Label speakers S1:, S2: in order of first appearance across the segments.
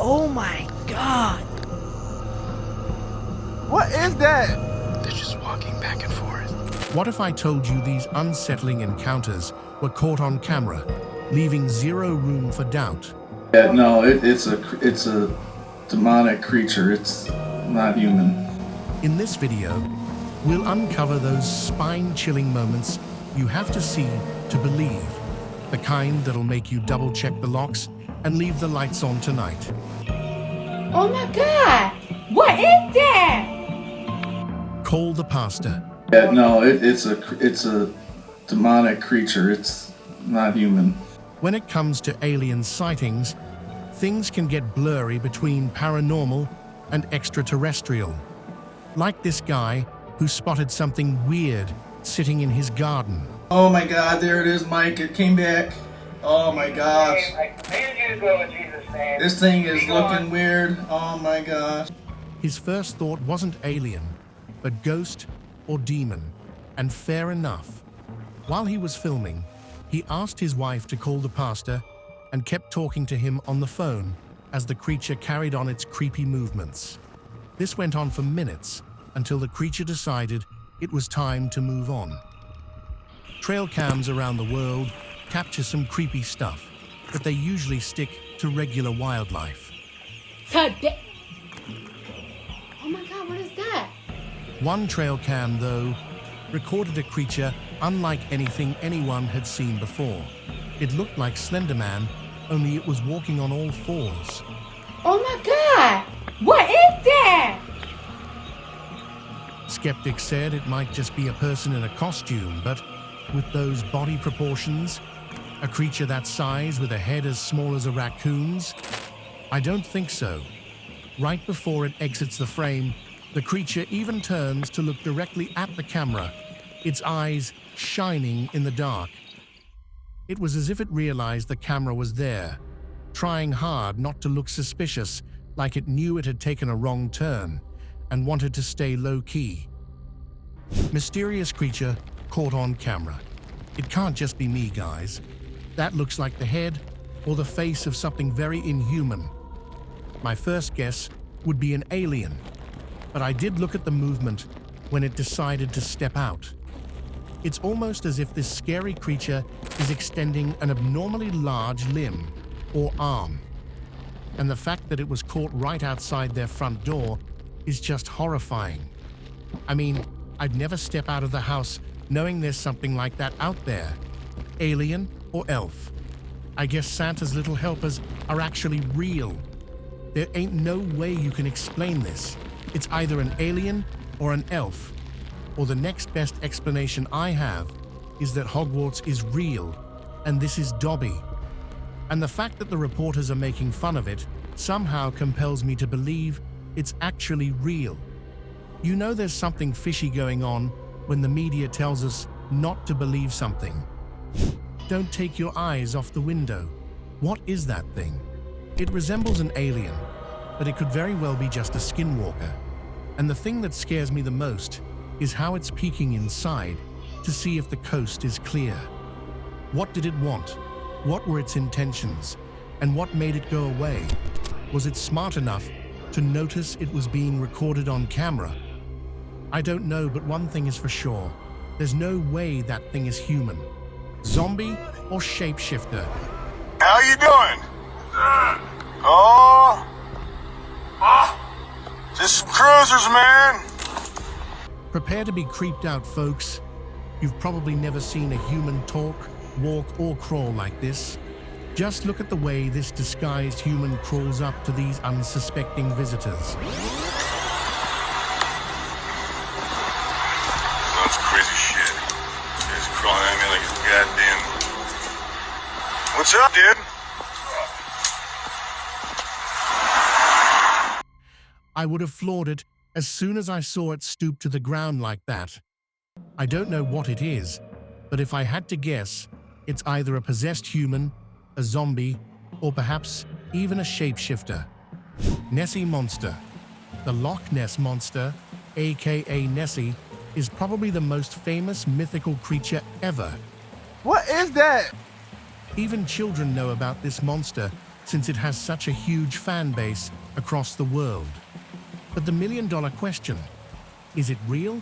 S1: Oh my God!
S2: What is that?
S3: They're just walking back and forth.
S4: What if I told you these unsettling encounters were caught on camera, leaving zero room for doubt?
S5: Yeah, no, it's a demonic creature. It's not human.
S4: In this video, we'll uncover those spine-chilling moments you have to see to believe, the kind that'll make you double-check the locks and leave the lights on tonight.
S6: Oh my God! What is that?
S4: Call the pastor.
S5: Yeah, no, it's a demonic creature. It's not human.
S4: When it comes to alien sightings, things can get blurry between paranormal and extraterrestrial. Like this guy who spotted something weird sitting in his garden.
S5: Oh my God, there it is, Mike. It came back. Oh my gosh.
S7: I need you to go in Jesus' name.
S5: This thing is looking weird. Oh my gosh.
S4: His first thought wasn't alien, but ghost or demon, and fair enough. While he was filming, he asked his wife to call the pastor and kept talking to him on the phone as the creature carried on its creepy movements. This went on for minutes until the creature decided it was time to move on. Trail cams around the world capture some creepy stuff, but they usually stick to regular wildlife.
S6: Today. Oh my God, what is that?
S4: One trail cam, though, recorded a creature unlike anything anyone had seen before. It looked like Slender Man, only it was walking on all fours.
S6: Oh my God! What is that?
S4: Skeptics said it might just be a person in a costume, but with those body proportions, a creature that size with a head as small as a raccoon's? I don't think so. Right before it exits the frame, the creature even turns to look directly at the camera, its eyes shining in the dark. It was as if it realized the camera was there, trying hard not to look suspicious, like it knew it had taken a wrong turn and wanted to stay low-key. Mysterious creature caught on camera. It can't just be me, guys. That looks like the head or the face of something very inhuman. My first guess would be an alien, but I did look at the movement when it decided to step out. It's almost as if this scary creature is extending an abnormally large limb or arm. And the fact that it was caught right outside their front door is just horrifying. I mean, I'd never step out of the house knowing there's something like that out there. Alien or elf. I guess Santa's little helpers are actually real. There ain't no way you can explain this. It's either an alien or an elf. Or the next best explanation I have is that Hogwarts is real, and this is Dobby. And the fact that the reporters are making fun of it somehow compels me to believe it's actually real. You know there's something fishy going on when the media tells us not to believe something. Don't take your eyes off the window. What is that thing? It resembles an alien, but it could very well be just a skinwalker. And the thing that scares me the most is how it's peeking inside to see if the coast is clear. What did it want? What were its intentions? And what made it go away? Was it smart enough to notice it was being recorded on camera? I don't know, but one thing is for sure. There's no way that thing is human. Zombie or shapeshifter?
S8: How you doing? Oh, just some cruisers, man.
S4: Prepare to be creeped out, folks. You've probably never seen a human talk, walk, or crawl like this. Just look at the way this disguised human crawls up to these unsuspecting visitors.
S8: That's crazy shit. It's crawling at me like a goddamn... What's up, dude?
S4: I would have floored it as soon as I saw it stoop to the ground like that. I don't know what it is, but if I had to guess, it's either a possessed human, a zombie, or perhaps even a shapeshifter. Nessie Monster. The Loch Ness Monster, aka Nessie, is probably the most famous mythical creature ever.
S2: What is that?
S4: Even children know about this monster since it has such a huge fan base across the world. But the million-dollar question, is it real?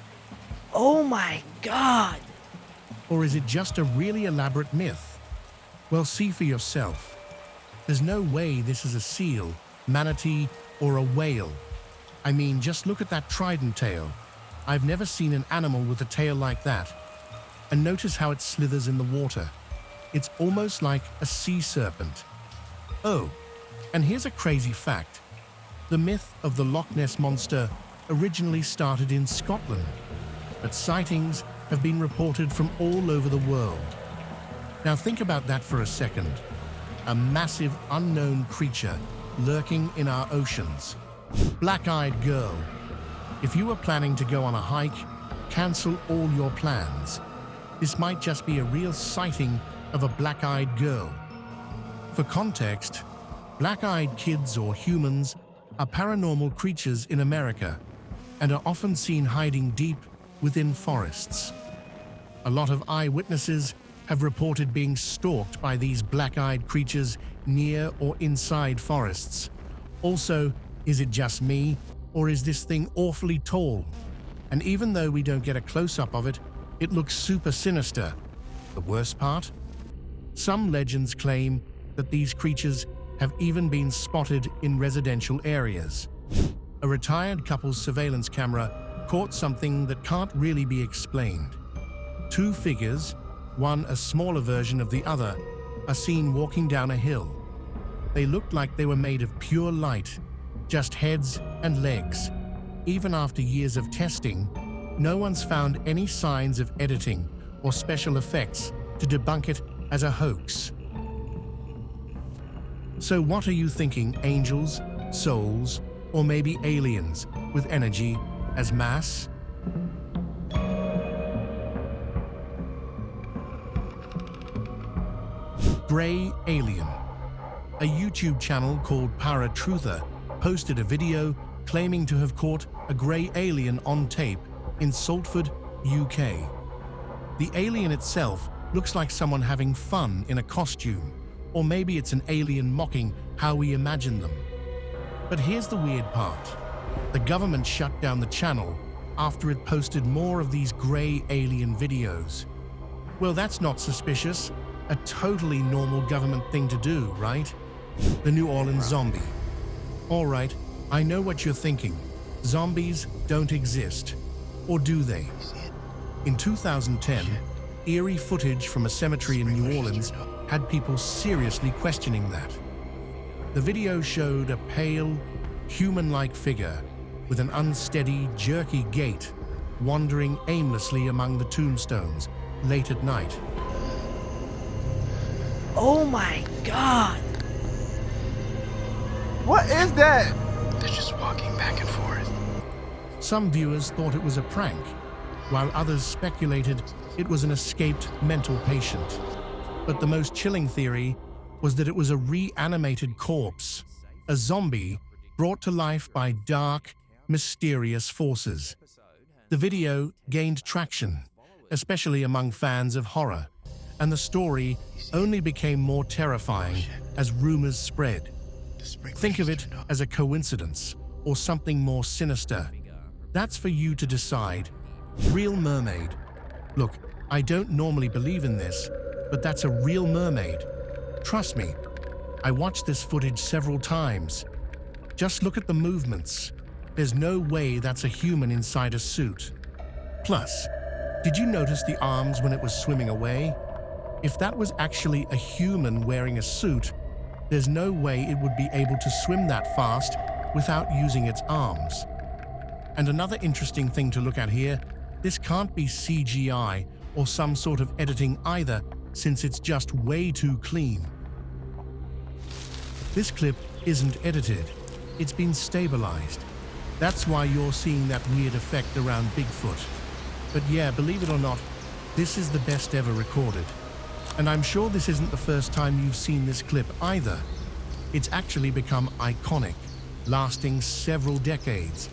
S1: Oh my God!
S4: Or is it just a really elaborate myth? Well, see for yourself. There's no way this is a seal, manatee, or a whale. I mean, just look at that trident tail. I've never seen an animal with a tail like that. And notice how it slithers in the water. It's almost like a sea serpent. Oh, and here's a crazy fact. The myth of the Loch Ness monster originally started in Scotland, but sightings have been reported from all over the world. Now think about that for a second. A massive unknown creature lurking in our oceans. Black-eyed girl. If you were planning to go on a hike, cancel all your plans. This might just be a real sighting of a black-eyed girl. For context, black-eyed kids or humans are paranormal creatures in America and are often seen hiding deep within forests. A lot of eyewitnesses have reported being stalked by these black-eyed creatures near or inside forests. Also, is it just me, or is this thing awfully tall? And even though we don't get a close-up of it, it looks super sinister. The worst part? Some legends claim that these creatures have even been spotted in residential areas. A retired couple's surveillance camera caught something that can't really be explained. Two figures, one a smaller version of the other, are seen walking down a hill. They looked like they were made of pure light, just heads and legs. Even after years of testing, no one's found any signs of editing or special effects to debunk it as a hoax. So what are you thinking, angels, souls, or maybe aliens with energy as mass? Grey Alien. A YouTube channel called Paratruther posted a video claiming to have caught a grey alien on tape in Salford, UK. The alien itself looks like someone having fun in a costume, or maybe it's an alien mocking how we imagine them. But here's the weird part. The government shut down the channel after it posted more of these grey alien videos. Well, that's not suspicious. A totally normal government thing to do, right? The New Orleans zombie. All right, I know what you're thinking. Zombies don't exist. Or do they? In 2010, eerie footage from a cemetery in New Orleans had people seriously questioning that. The video showed a pale, human-like figure with an unsteady, jerky gait wandering aimlessly among the tombstones late at night.
S1: Oh my God!
S2: What is that?
S3: They're just walking back and forth.
S4: Some viewers thought it was a prank, while others speculated it was an escaped mental patient. But the most chilling theory was that it was a reanimated corpse, a zombie brought to life by dark, mysterious forces. The video gained traction, especially among fans of horror, and the story only became more terrifying as rumors spread. Think of it as a coincidence or something more sinister. That's for you to decide. Real mermaid. Look, I don't normally believe in this, but that's a real mermaid. Trust me, I watched this footage several times. Just look at the movements. There's no way that's a human inside a suit. Plus, did you notice the arms when it was swimming away? If that was actually a human wearing a suit, there's no way it would be able to swim that fast without using its arms. And another interesting thing to look at here, this can't be CGI or some sort of editing either, since it's just way too clean. This clip isn't edited, it's been stabilized. That's why you're seeing that weird effect around Bigfoot. But yeah, believe it or not, this is the best ever recorded. And I'm sure this isn't the first time you've seen this clip either. It's actually become iconic, lasting several decades,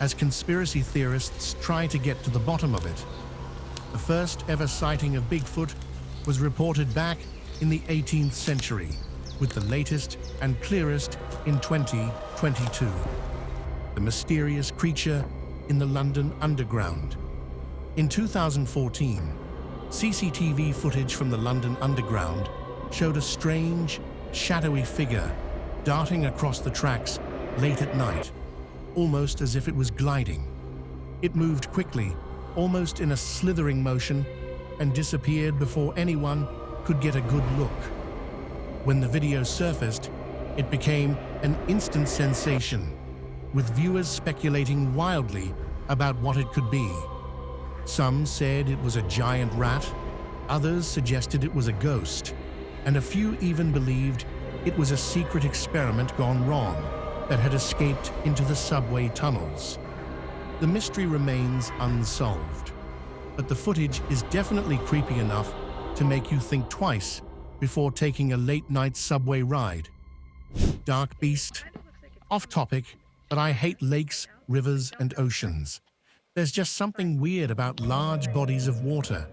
S4: as conspiracy theorists try to get to the bottom of it. The first ever sighting of Bigfoot was reported back in the 18th century, with the latest and clearest in 2022. The mysterious creature in the London Underground. In 2014, CCTV footage from the London Underground showed a strange, shadowy figure darting across the tracks late at night, almost as if it was gliding. It moved quickly, almost in a slithering motion, and disappeared before anyone could get a good look. When the video surfaced, it became an instant sensation, with viewers speculating wildly about what it could be. Some said it was a giant rat, others suggested it was a ghost, and a few even believed it was a secret experiment gone wrong that had escaped into the subway tunnels. The mystery remains unsolved, but the footage is definitely creepy enough to make you think twice before taking a late-night subway ride. Dark beast. Off topic, but I hate lakes, rivers, and oceans. There's just something weird about large bodies of water,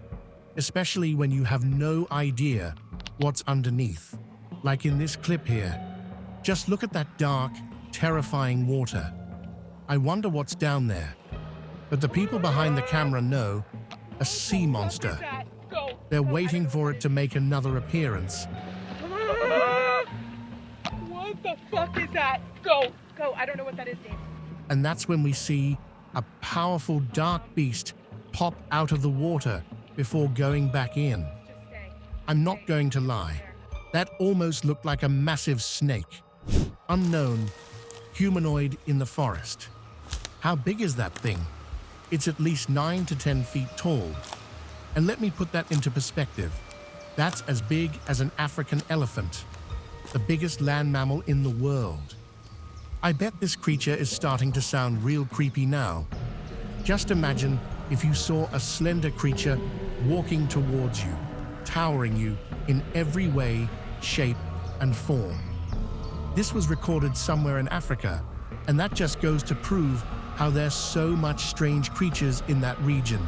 S4: especially when you have no idea what's underneath. Like in this clip here. Just look at that dark, terrifying water. I wonder what's down there. But the people behind the camera know a sea monster. They're waiting for it to make another appearance.
S2: What the fuck is that? Go! I don't know what that is, Dave.
S4: And that's when we see a powerful dark beast pop out of the water before going back in. I'm not going to lie. That almost looked like a massive snake. Unknown, humanoid in the forest. How big is that thing? It's at least 9 to 10 feet tall. And let me put that into perspective. That's as big as an African elephant, the biggest land mammal in the world. I bet this creature is starting to sound real creepy now. Just imagine if you saw a slender creature walking towards you, towering you in every way, shape, and form. This was recorded somewhere in Africa, and that just goes to prove how there's so much strange creatures in that region.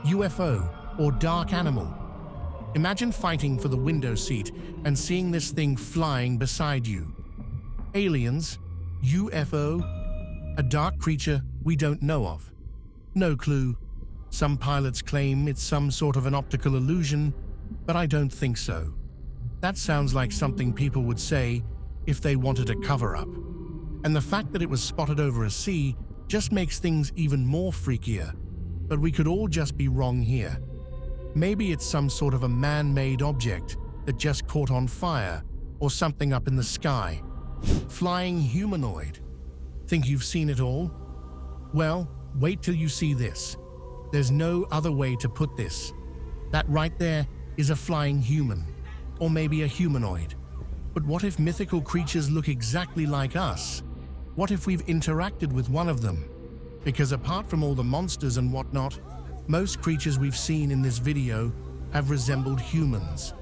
S4: UFO, or dark animal. Imagine fighting for the window seat and seeing this thing flying beside you. Aliens, UFO, a dark creature we don't know of. No clue. Some pilots claim it's some sort of an optical illusion, but I don't think so. That sounds like something people would say if they wanted a cover-up. And the fact that it was spotted over a sea just makes things even more freakier. But we could all just be wrong here. Maybe it's some sort of a man-made object that just caught on fire, or something up in the sky. Flying humanoid. Think you've seen it all? Well, wait till you see this. There's no other way to put this. That right there is a flying human, or maybe a humanoid. But what if mythical creatures look exactly like us? What if we've interacted with one of them? Because apart from all the monsters and whatnot, most creatures we've seen in this video have resembled humans.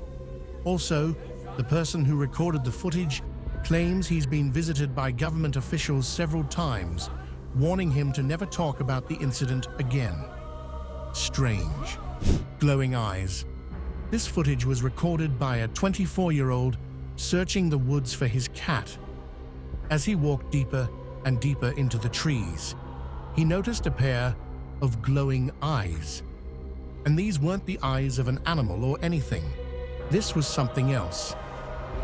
S4: Also, the person who recorded the footage claims he's been visited by government officials several times, warning him to never talk about the incident again. Strange. Glowing eyes. This footage was recorded by a 24-year-old searching the woods for his cat. As he walked deeper and deeper into the trees, he noticed a pair of glowing eyes. And these weren't the eyes of an animal or anything. This was something else.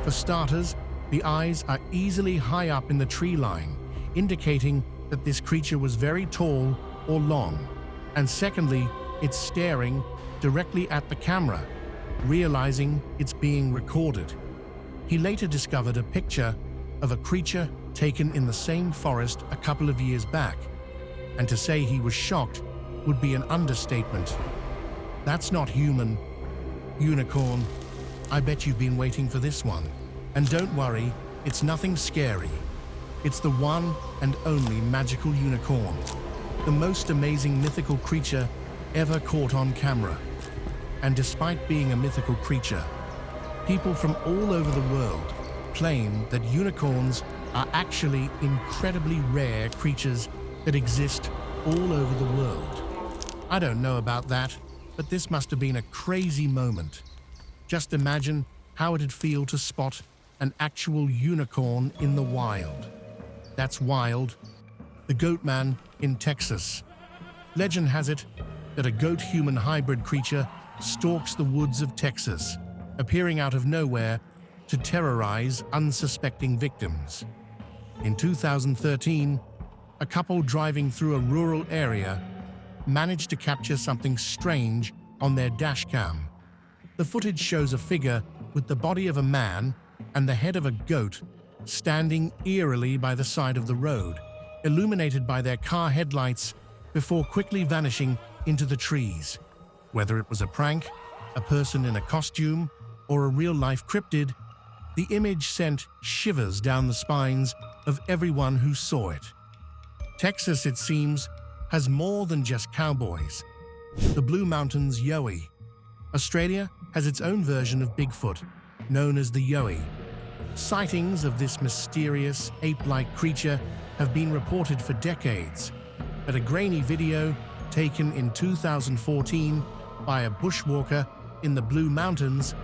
S4: For starters, the eyes are easily high up in the tree line, indicating that this creature was very tall or long. And secondly, it's staring directly at the camera, realizing it's being recorded. He later discovered a picture of a creature taken in the same forest a couple of years back, and to say he was shocked would be an understatement. That's not human. Unicorn. I bet you've been waiting for this one. And don't worry, it's nothing scary. It's the one and only magical unicorn, the most amazing mythical creature ever caught on camera. And despite being a mythical creature, people from all over the world claim that unicorns are actually incredibly rare creatures that exist all over the world. I don't know about that, But this must have been a crazy moment. Just imagine how it'd feel to spot an actual unicorn in the wild. That's wild. The Goatman in Texas. Legend has it that a goat-human hybrid creature stalks the woods of Texas, appearing out of nowhere to terrorize unsuspecting victims. In 2013, a couple driving through a rural area managed to capture something strange on their dashcam. The footage shows a figure with the body of a man and the head of a goat standing eerily by the side of the road, illuminated by their car headlights before quickly vanishing into the trees. Whether it was a prank, a person in a costume, or a real-life cryptid, the image sent shivers down the spines of everyone who saw it. Texas, it seems, has more than just cowboys. The Blue Mountains Yowie. Australia has its own version of Bigfoot, known as the Yowie. Sightings of this mysterious ape-like creature have been reported for decades, but a grainy video taken in 2014 by a bushwalker in the Blue Mountains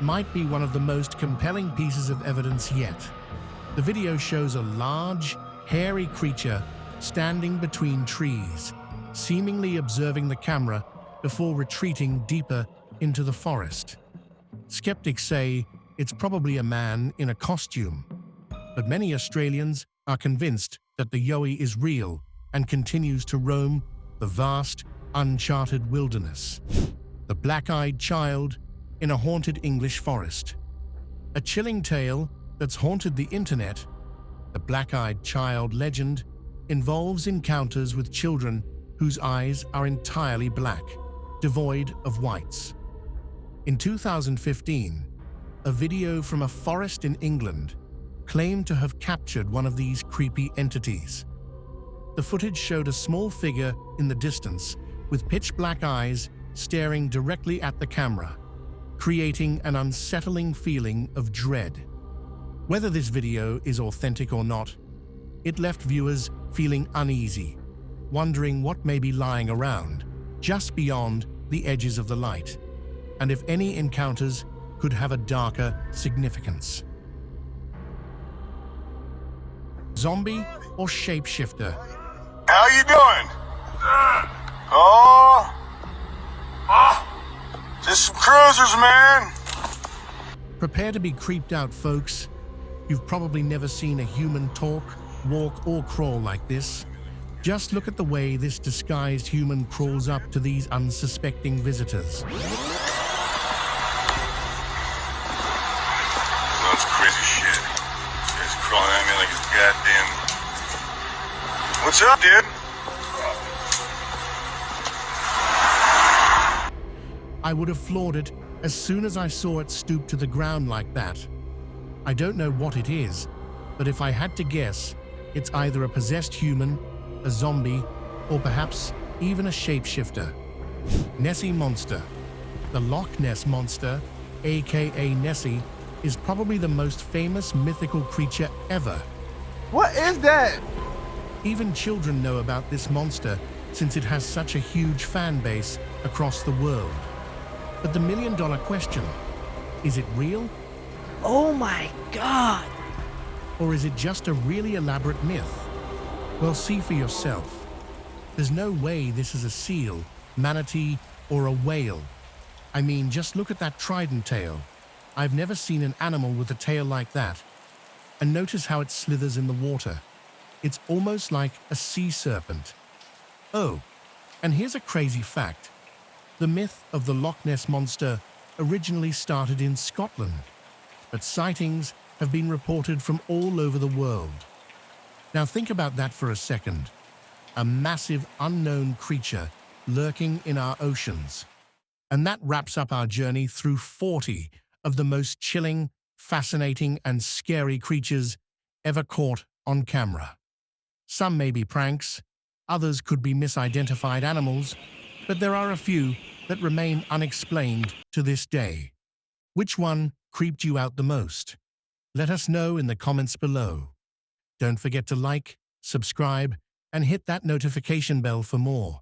S4: might be one of the most compelling pieces of evidence yet. The video shows a large, hairy creature standing between trees, seemingly observing the camera before retreating deeper into the forest. Skeptics say it's probably a man in a costume, but many Australians are convinced that the Yowie is real and continues to roam the vast, uncharted wilderness. The black-eyed child in a haunted English forest. A chilling tale that's haunted the internet. The black-eyed child legend involves encounters with children whose eyes are entirely black, devoid of whites. In 2015, a video from a forest in England claimed to have captured one of these creepy entities. The footage showed a small figure in the distance with pitch-black eyes staring directly at the camera, creating an unsettling feeling of dread. Whether this video is authentic or not, it left viewers feeling uneasy, wondering what may be lying around, just beyond the edges of the light, and if any encounters could have a darker significance. Zombie or shapeshifter?
S8: How you doing? Just some cruisers, man.
S4: Prepare to be creeped out, folks. You've probably never seen a human talk, walk, or crawl like this. Just look at the way this disguised human crawls up to these unsuspecting visitors.
S8: That's crazy shit. It's crawling at me like it's goddamn... What's up, dude?
S4: I would have floored it as soon as I saw it stoop to the ground like that. I don't know what it is, but if I had to guess, it's either a possessed human, a zombie, or perhaps even a shapeshifter. Nessie Monster. The Loch Ness Monster, aka Nessie, is probably the most famous mythical creature ever.
S9: What is that?
S4: Even children know about this monster since it has such a huge fan base across the world. But the million-dollar question, is it real?
S1: Oh my God!
S4: Or is it just a really elaborate myth? Well, see for yourself. There's no way this is a seal, manatee, or a whale. I mean, just look at that trident tail. I've never seen an animal with a tail like that. And notice how it slithers in the water. It's almost like a sea serpent. Oh, and here's a crazy fact. The myth of the Loch Ness Monster originally started in Scotland, but sightings have been reported from all over the world. Now think about that for a second. A massive unknown creature lurking in our oceans. And that wraps up our journey through 40 of the most chilling, fascinating, and scary creatures ever caught on camera. Some may be pranks, others could be misidentified animals, but there are a few that remain unexplained to this day. Which one creeped you out the most? Let us know in the comments below. Don't forget to like, subscribe, and hit that notification bell for more.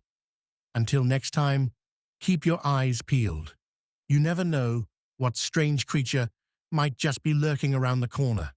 S4: Until next time, Keep your eyes peeled. You never know what strange creature might just be lurking around the corner.